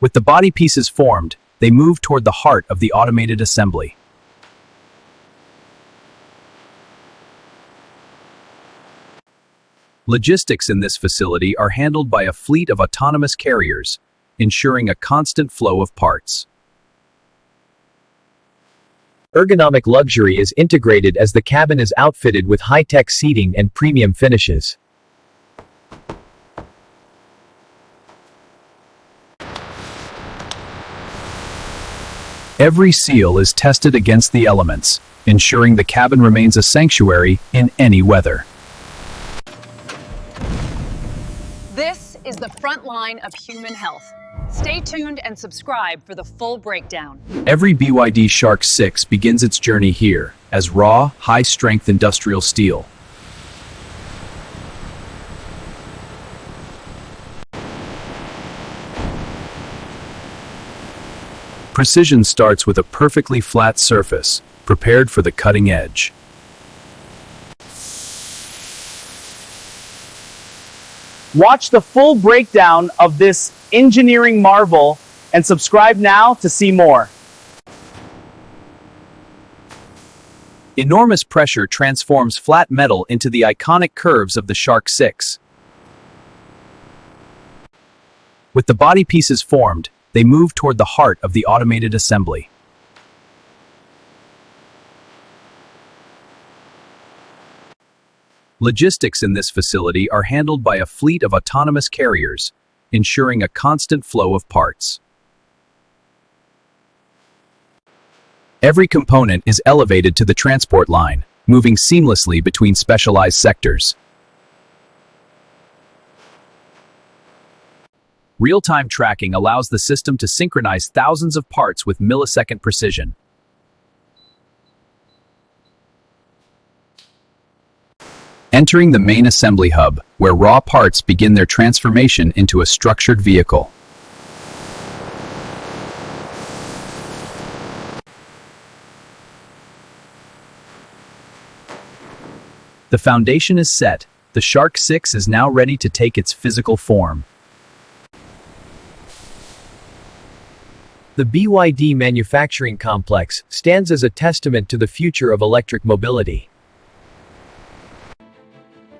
With the body pieces formed, they move toward the heart of the automated assembly. Logistics in this facility are handled by a fleet of autonomous carriers, ensuring a constant flow of parts. Ergonomic luxury is integrated as the cabin is outfitted with high-tech seating and premium finishes. Every seal is tested against the elements, ensuring the cabin remains a sanctuary in any weather. This is the front line of human health. Stay tuned and subscribe for the full breakdown. Every BYD Shark 6 begins its journey here as raw, high-strength industrial steel. Precision starts with a perfectly flat surface, prepared for the cutting edge. Watch the full breakdown of this engineering marvel and subscribe now to see more. Enormous pressure transforms flat metal into the iconic curves of the Shark 6. With the body pieces formed, they move toward the heart of the automated assembly. Logistics in this facility are handled by a fleet of autonomous carriers, ensuring a constant flow of parts. Every component is elevated to the transport line, moving seamlessly between specialized sectors. Real-time tracking allows the system to synchronize thousands of parts with millisecond precision. Entering the main assembly hub, where raw parts begin their transformation into a structured vehicle. The foundation is set. The Shark 6 is now ready to take its physical form. The BYD manufacturing complex stands as a testament to the future of electric mobility.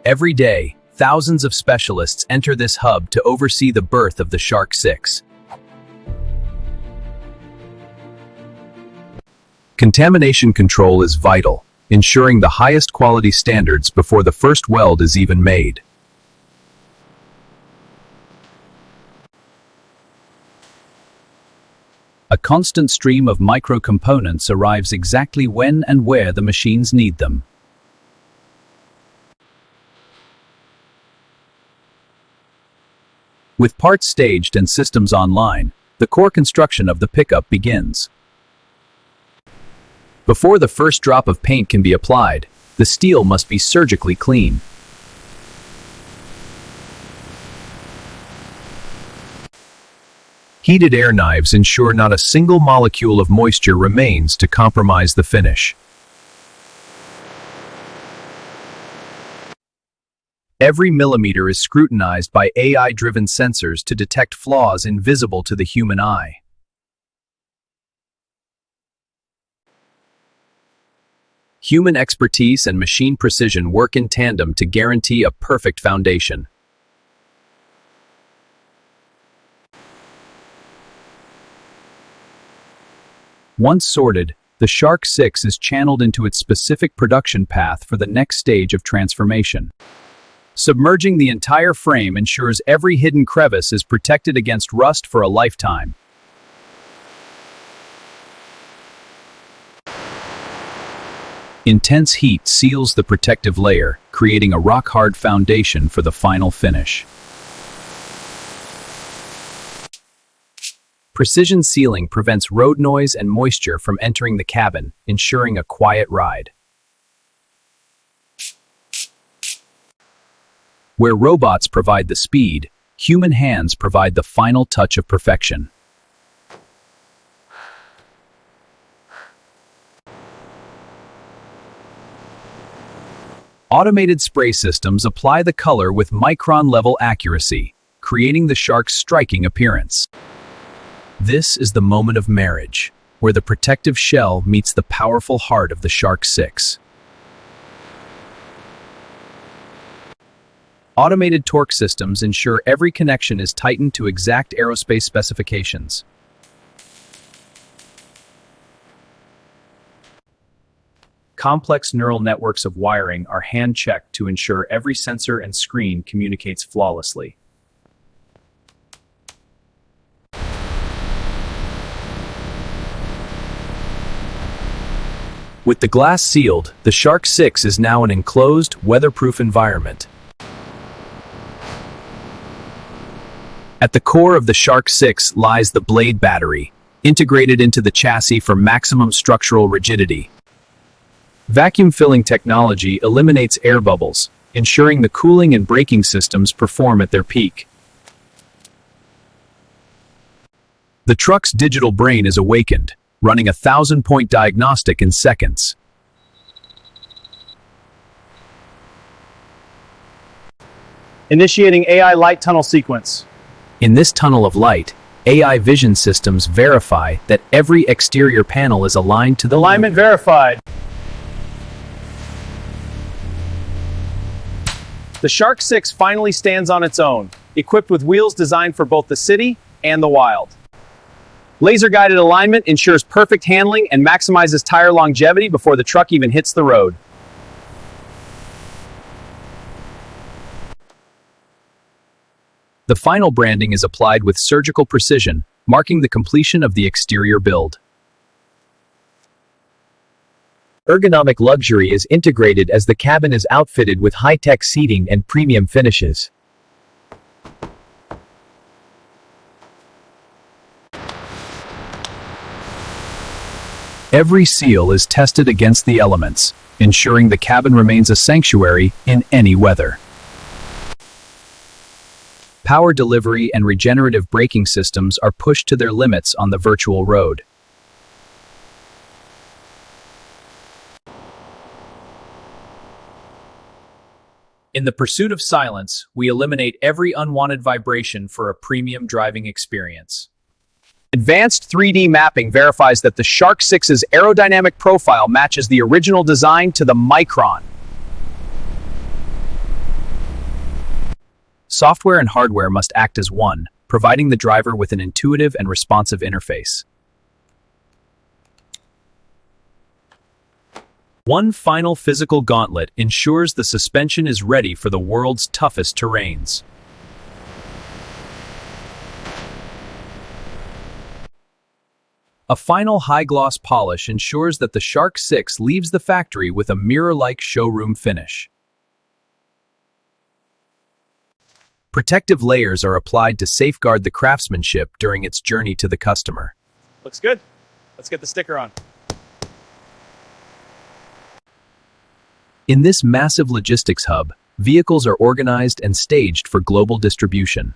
Every day, thousands of specialists enter this hub to oversee the birth of the Shark 6. Contamination control is vital, ensuring the highest quality standards before the first weld is even made. A constant stream of micro-components arrives exactly when and where the machines need them. With parts staged and systems online, the core construction of the pickup begins. Before the first drop of paint can be applied, the steel must be surgically clean. Heated air knives ensure not a single molecule of moisture remains to compromise the finish. Every millimeter is scrutinized by AI-driven sensors to detect flaws invisible to the human eye. Human expertise and machine precision work in tandem to guarantee a perfect foundation. Once sorted, the Shark 6 is channeled into its specific production path for the next stage of transformation. Submerging the entire frame ensures every hidden crevice is protected against rust for a lifetime. Intense heat seals the protective layer, creating a rock-hard foundation for the final finish. Precision sealing prevents road noise and moisture from entering the cabin, ensuring a quiet ride. Where robots provide the speed, human hands provide the final touch of perfection. Automated spray systems apply the color with micron-level accuracy, creating the Shark's striking appearance. This is the moment of marriage, where the protective shell meets the powerful heart of the Shark 6. Automated torque systems ensure every connection is tightened to exact aerospace specifications. Complex neural networks of wiring are hand-checked to ensure every sensor and screen communicates flawlessly. With the glass sealed, the Shark 6 is now an enclosed, weatherproof environment. At the core of the Shark 6 lies the blade battery, integrated into the chassis for maximum structural rigidity. Vacuum filling technology eliminates air bubbles, ensuring the cooling and braking systems perform at their peak. The truck's digital brain is awakened, running a 1,000-point diagnostic in seconds. Initiating AI light tunnel sequence. In this tunnel of light, AI vision systems verify that every exterior panel is aligned to the Alignment verified. The Shark 6 finally stands on its own, equipped with wheels designed for both the city and the wild. Laser-guided alignment ensures perfect handling and maximizes tire longevity before the truck even hits the road. The final branding is applied with surgical precision, marking the completion of the exterior build. Ergonomic luxury is integrated as the cabin is outfitted with high-tech seating and premium finishes. Every seal is tested against the elements, ensuring the cabin remains a sanctuary in any weather. Power delivery and regenerative braking systems are pushed to their limits on the virtual road. In the pursuit of silence, we eliminate every unwanted vibration for a premium driving experience. Advanced 3D mapping verifies that the Shark 6's aerodynamic profile matches the original design to the micron. Software and hardware must act as one, providing the driver with an intuitive and responsive interface. One final physical gauntlet ensures the suspension is ready for the world's toughest terrains. A final high-gloss polish ensures that the Shark 6 leaves the factory with a mirror-like showroom finish. Protective layers are applied to safeguard the craftsmanship during its journey to the customer. Looks good. Let's get the sticker on. In this massive logistics hub, vehicles are organized and staged for global distribution.